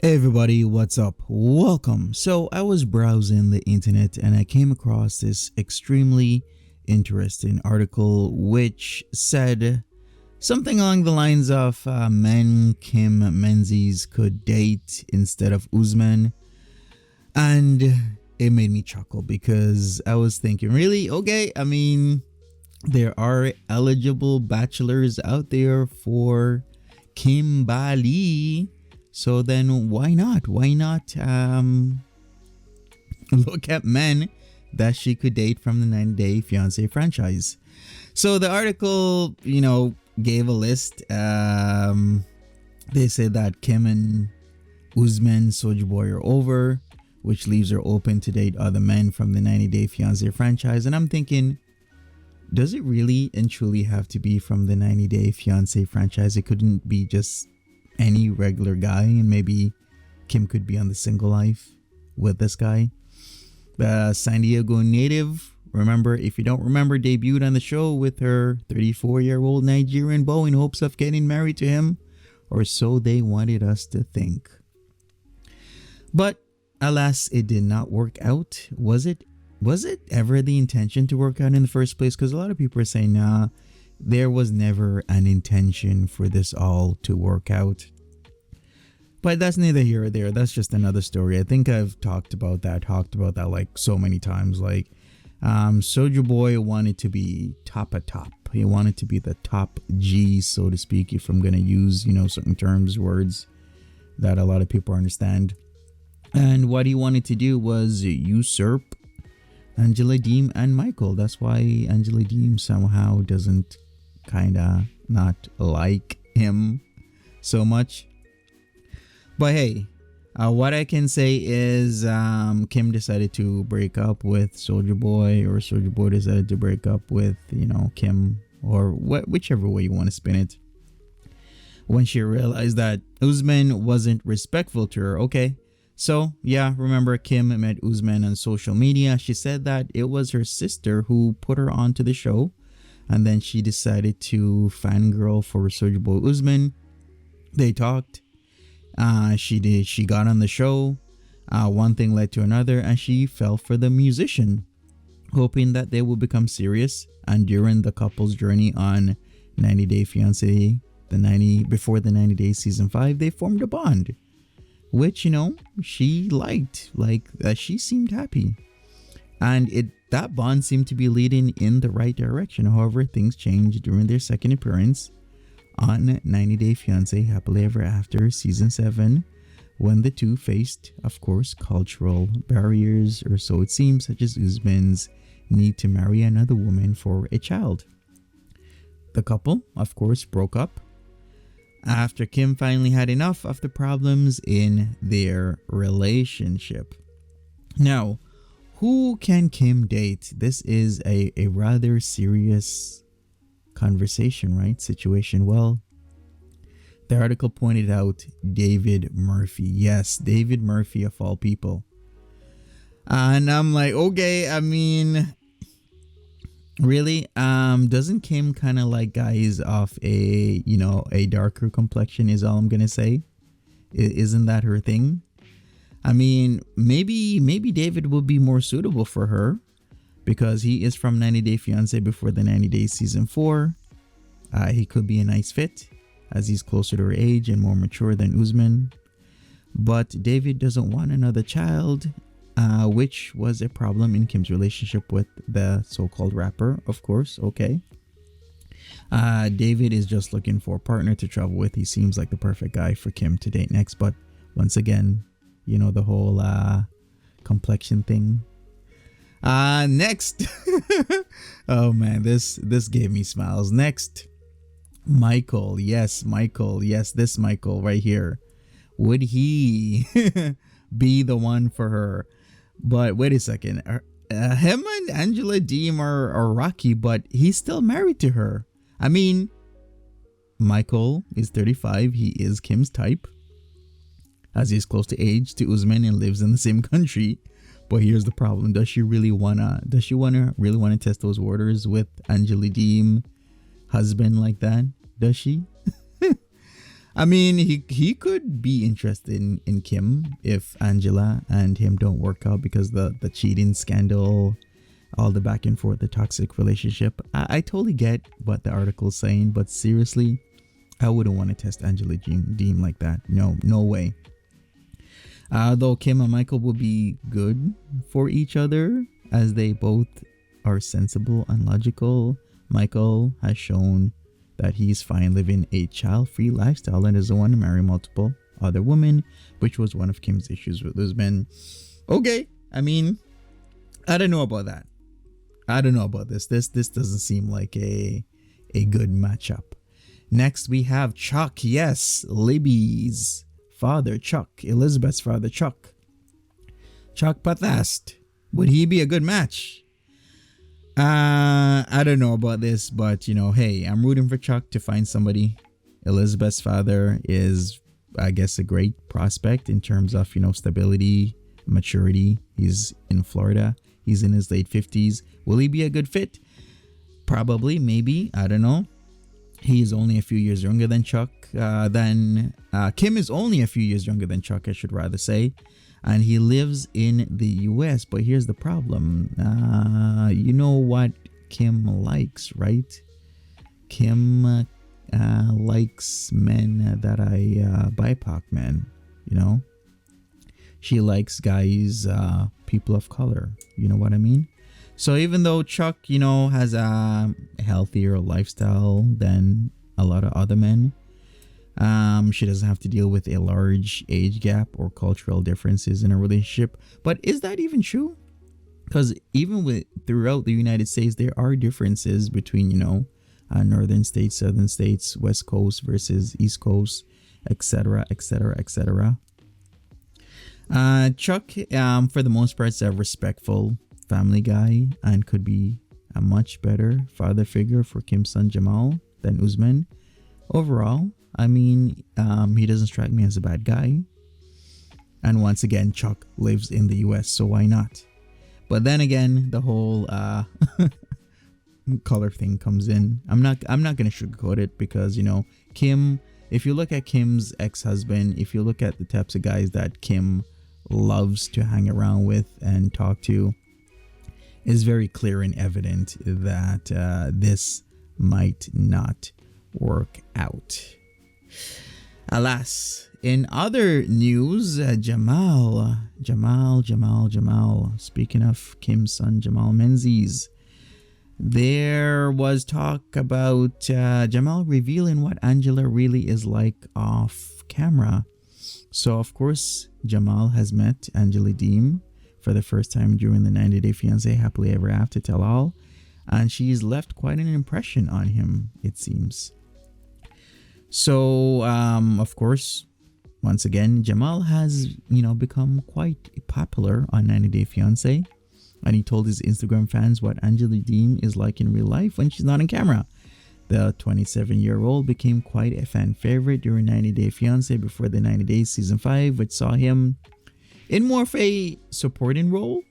Hey everybody, what's up? Welcome. So I was browsing the internet and I came across this extremely interesting article which said something along the lines of men Kim Menzies could date instead of Usman. And it made me chuckle because I was thinking, really? Okay, I mean, there are eligible bachelors out there for Kimbali. So then why not? Why not look at men that she could date from the 90-Day Fiancé franchise? So the article, gave a list. They said that Kim and Usman Soulja Boy are over, which leaves her open to date other men from the 90-Day Fiancé franchise. And I'm thinking, does it really and truly have to be from the 90-Day Fiancé franchise? It couldn't be just any regular guy, and maybe Kim could be on the single life with this guy. The San Diego native, remember, if you don't remember, debuted on the show with her 34-year-old Nigerian beau in hopes of getting married to him, or so they wanted us to think. But alas, it did not work out. Was it ever the intention to work out in the first place? Because a lot of people are saying, nah, there was never an intention for this all to work out. But that's neither here or there. That's just another story. I think I've talked about that like so many times. Like, Soulja Boy wanted to be top of top. He wanted to be the top G, so to speak, if I'm going to use, certain terms, words that a lot of people understand. And what he wanted to do was usurp Angela Deem and Michael. That's why Angela Deem somehow doesn't not like him so much. But hey, what I can say is Kim decided to break up with Soulja Boy, or Soulja Boy decided to break up with, Kim, or whichever way you want to spin it. When she realized that Usman wasn't respectful to her. Okay, so yeah, remember Kim met Usman on social media. She said that it was her sister who put her onto the show. And then she decided to fangirl for Soulja Boy Usman. They talked. She got on the show. One thing led to another, and she fell for the musician, hoping that they would become serious. And during the couple's journey on 90-Day Fiancé, before the 90 Days season 5, they formed a bond, which she liked. She seemed happy, and that bond seemed to be leading in the right direction. However, things changed during their second appearance on 90-Day Fiancé Happily Ever After season 7, when the two faced, of course, cultural barriers, or so it seems, such as Usman's need to marry another woman for a child. The couple, of course, broke up after Kim finally had enough of the problems in their relationship. Now, who can Kim date? This is a rather serious conversation, right? Situation. Well, the article pointed out David Murphy. Yes, David Murphy of all people. And I'm like, okay, I mean, really? Doesn't Kim kind of like guys of a darker complexion, is all I'm gonna say? Isn't that her thing? I mean, maybe David will be more suitable for her because he is from 90-Day Fiancé before the 90 Days season 4. He could be a nice fit as he's closer to her age and more mature than Usman. But David doesn't want another child, which was a problem in Kim's relationship with the so-called rapper, of course. Okay. David is just looking for a partner to travel with. He seems like the perfect guy for Kim to date next. But once again, the whole complexion thing. Next. Oh man, this gave me smiles. Next, Michael. Yes, this Michael right here. Would he be the one for her? But wait a second. Him and Angela Deem are rocky, but he's still married to her. I mean, Michael is 35. He is Kim's type, as he's close to age to Usman and lives in the same country. But here's the problem: does she really wanna test those waters with Angela Deem husband like that? Does she? I mean, he could be interested in Kim if Angela and him don't work out because the cheating scandal, all the back and forth, the toxic relationship. I totally get what the article's saying, but seriously, I wouldn't want to test Angela Deem like that. No, no way. Though Kim and Michael will be good for each other as they both are sensible and logical. Michael has shown that he's fine living a child-free lifestyle and doesn't want to marry multiple other women, which was one of Kim's issues with those men. Okay, I mean, I don't know about that. I don't know about this. This doesn't seem like a good matchup. Next, we have Chuck. Yes, Libby's father, Chuck. Elizabeth's father, Chuck. Chuck Bathurst. Would he be a good match? I don't know about this, but hey, I'm rooting for Chuck to find somebody. Elizabeth's father is, I guess, a great prospect in terms of, stability, maturity. He's in Florida. He's in his late 50s. Will he be a good fit? Probably, maybe. I don't know. He's only a few years younger than Chuck. Kim is only a few years younger than Chuck, I should rather say. And he lives in the US. But here's the problem. You know what Kim likes, right? Kim likes men that are BIPOC men, She likes guys, people of color. You know what I mean? So even though Chuck, has a healthier lifestyle than a lot of other men, she doesn't have to deal with a large age gap or cultural differences in a relationship. But is that even true? Because even throughout the United States, there are differences between, northern states, southern states, West Coast versus East Coast, etc., etc., etc. Chuck, for the most part, is a respectful family guy and could be a much better father figure for Kim's son Jamal than Usman. Overall, I mean, he doesn't strike me as a bad guy. And once again, Chuck lives in the US, so why not? But then again, the whole color thing comes in. I'm not gonna sugarcoat it because Kim. If you look at Kim's ex-husband, if you look at the types of guys that Kim loves to hang around with and talk to, is very clear and evident that this might not work out. Alas, in other news, Jamal. Speaking of Kim's son, Jamal Menzies, there was talk about Jamal revealing what Angela really is like off camera. So, of course, Jamal has met Angela Deem for the first time during the 90-Day Fiancé Happily Ever After Tell All, and she's left quite an impression on him, it seems. So, of course, once again, Jamal has, become quite popular on 90-Day Fiancé, and he told his Instagram fans what Angela Deem is like in real life when she's not on camera. The 27-year-old became quite a fan favorite during 90-Day Fiancé before the 90 Days Season 5, which saw him in more of a supporting role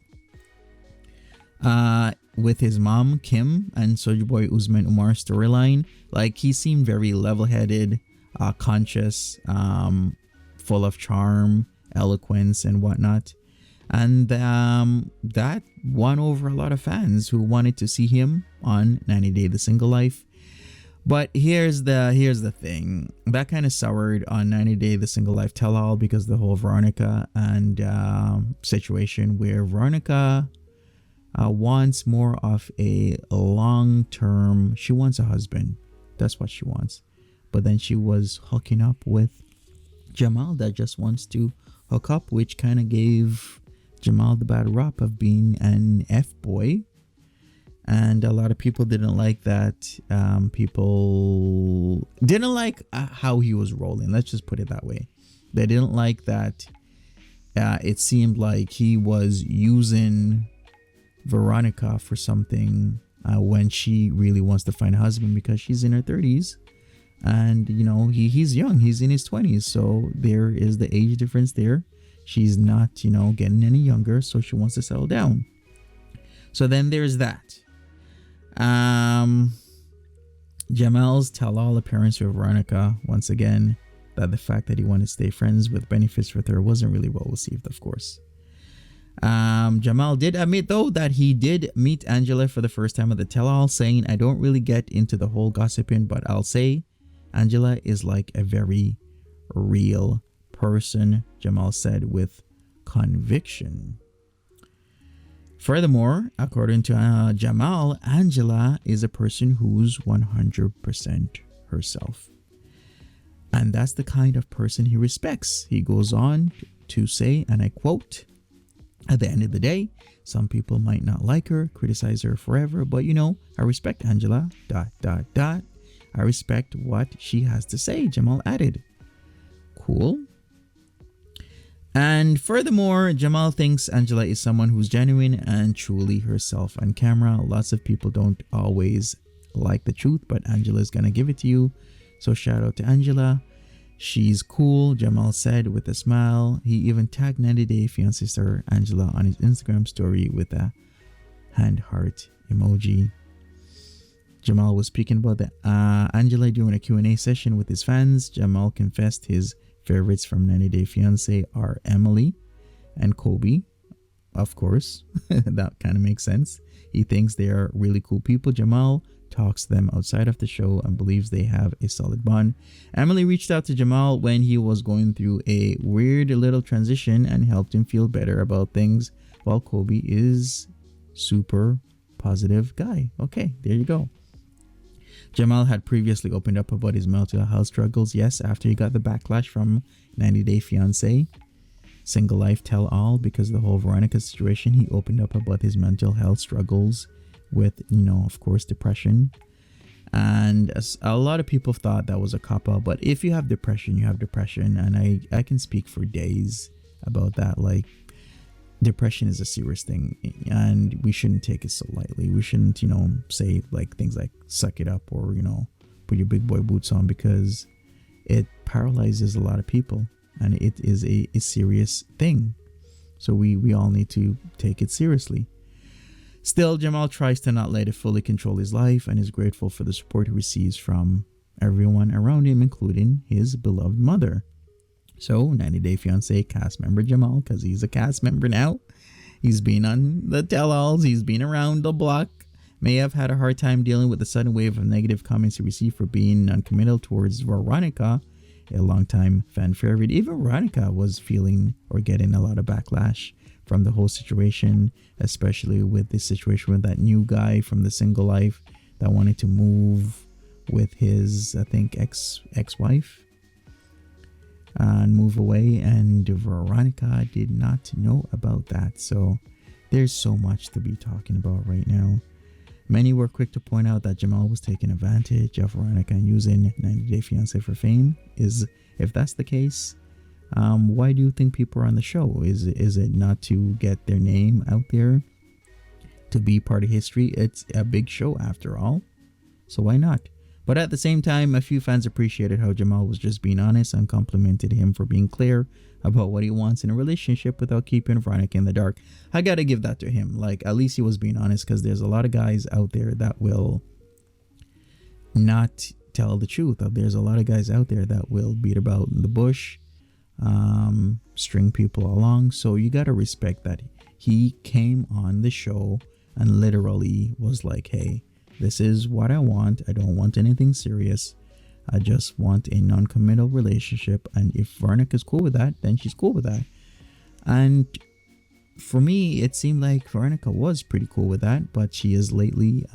with his mom, Kim, and Soulja Boy Usman Umar's storyline. Like, he seemed very level-headed, conscious, full of charm, eloquence, and whatnot. And that won over a lot of fans who wanted to see him on 90 Day The Single Life. But here's the thing. That kind of soured on 90 Day The Single Life Tell All because the whole Veronica and situation where Veronica wants more of a long-term, she wants a husband. That's what she wants. But then she was hooking up with Jamal that just wants to hook up, which kind of gave Jamal the bad rap of being an F-boy. And a lot of people didn't like that. People didn't like how he was rolling. Let's just put it that way. They didn't like that. It seemed like he was using Veronica for something when she really wants to find a husband because she's in her 30s. And, he's young. He's in his 20s. So there is the age difference there. She's not, getting any younger. So she wants to settle down. So then there's that. Jamal's tell-all appearance with Veronica, once again, that the fact that he wanted to stay friends with benefits with her wasn't really well received, of course. Jamal did admit, though, that he did meet Angela for the first time at the tell-all, saying, "I don't really get into the whole gossiping, but I'll say Angela is like a very real person," Jamal said with conviction. Furthermore, according to Jamal, Angela is a person who's 100% herself. And that's the kind of person he respects. He goes on to say, and I quote, "At the end of the day, some people might not like her, criticize her forever, but I respect Angela, ... I respect what she has to say," Jamal added. Cool. And furthermore, Jamal thinks Angela is someone who's genuine and truly herself on camera. Lots of people don't always like the truth, but Angela's gonna give it to you. So shout out to Angela. She's cool, Jamal said with a smile. He even tagged 90-Day Fiancé star Angela on his Instagram story with a hand heart emoji. Jamal was speaking about Angela during a Q&A session with his fans. Jamal confessed his favorites from 90-Day Fiancé are Emily and Kobe, of course. That kind of makes sense. He thinks they are really cool people. Jamal talks to them outside of the show and believes they have a solid bond. Emily reached out to Jamal when he was going through a weird little transition and helped him feel better about things, while Kobe is super positive guy. Okay, there you go. Jamal had previously opened up about his mental health struggles, yes, after he got the backlash from 90-Day Fiancé Single Life Tell All because of the whole Veronica situation. He opened up about his mental health struggles with, of course, depression. And a lot of people thought that was a cop-out, but if you have depression, you have depression. And I can speak for days about that. Like, depression is a serious thing, and we shouldn't take it so lightly. We shouldn't, say like things like suck it up or, put your big boy boots on, because it paralyzes a lot of people and it is a serious thing. So we all need to take it seriously. Still, Jamal tries to not let it fully control his life and is grateful for the support he receives from everyone around him, including his beloved mother. So, 90-Day Fiancé cast member Jamal, because he's a cast member now. He's been on the tell-alls. He's been around the block. May have had a hard time dealing with the sudden wave of negative comments he received for being non-committal towards Veronica, a longtime fan favorite. Even Veronica was feeling or getting a lot of backlash from the whole situation, especially with the situation with that new guy from the Single Life that wanted to move with his, I think, ex-wife. And move away, and Veronica did not know about that. So there's so much to be talking about right now. Many were quick to point out that Jamal was taking advantage of Veronica and using 90-Day Fiancé for fame. If that's the case, why do you think people are on the show? Is it not to get their name out there, to be part of history? It's a big show after all, so why not? But at the same time, a few fans appreciated how Jamal was just being honest and complimented him for being clear about what he wants in a relationship without keeping Veronica in the dark. I gotta give that to him. Like, at least he was being honest, because there's a lot of guys out there that will not tell the truth. There's a lot of guys out there that will beat about the bush, string people along. So you gotta respect that he came on the show and literally was like, hey, this is what I want. I don't want anything serious. I just want a non-committal relationship. And if Veronica's cool with that, then she's cool with that. And for me, it seemed like Veronica was pretty cool with that. But she has lately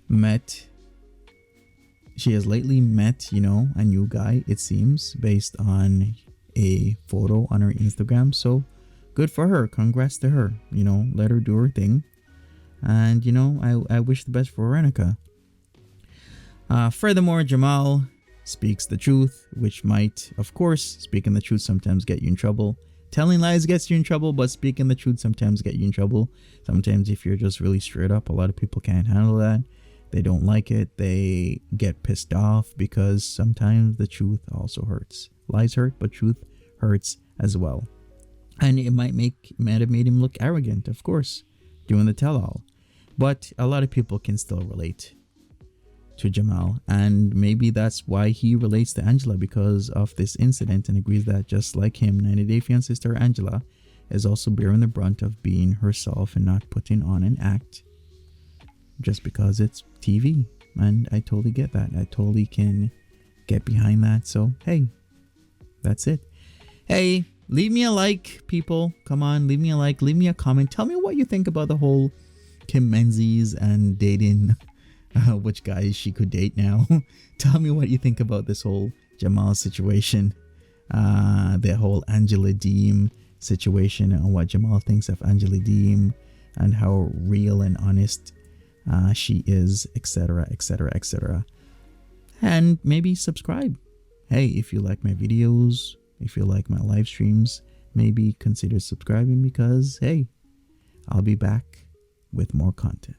met, a new guy, it seems, based on a photo on her Instagram. So good for her. Congrats to her. Let her do her thing. And, I wish the best for Veronica. Furthermore, Jamal speaks the truth, which might, of course, speaking the truth sometimes get you in trouble. Telling lies gets you in trouble, but speaking the truth sometimes get you in trouble. Sometimes if you're just really straight up, a lot of people can't handle that. They don't like it. They get pissed off because sometimes the truth also hurts. Lies hurt, but truth hurts as well. And it might have made him look arrogant, of course, doing the tell-all. But a lot of people can still relate. to Jamal, and maybe that's why he relates to Angela, because of this incident, and agrees that just like him, 90 Day Fiancé star Angela is also bearing the brunt of being herself and not putting on an act just because it's TV. And I totally get that. I totally can get behind that. So hey, that's it. Hey, leave me a like, people. Come on, leave me a like, leave me a comment. Tell me what you think about the whole Kim Menzies and dating which guys she could date now. Tell me what you think about this whole Jamal situation, the whole Angela Deem situation, and what Jamal thinks of Angela Deem and how real and honest she is, etc, etc, etc. And maybe subscribe. Hey, if you like my videos, if you like my live streams, maybe consider subscribing, because hey, I'll be back with more content.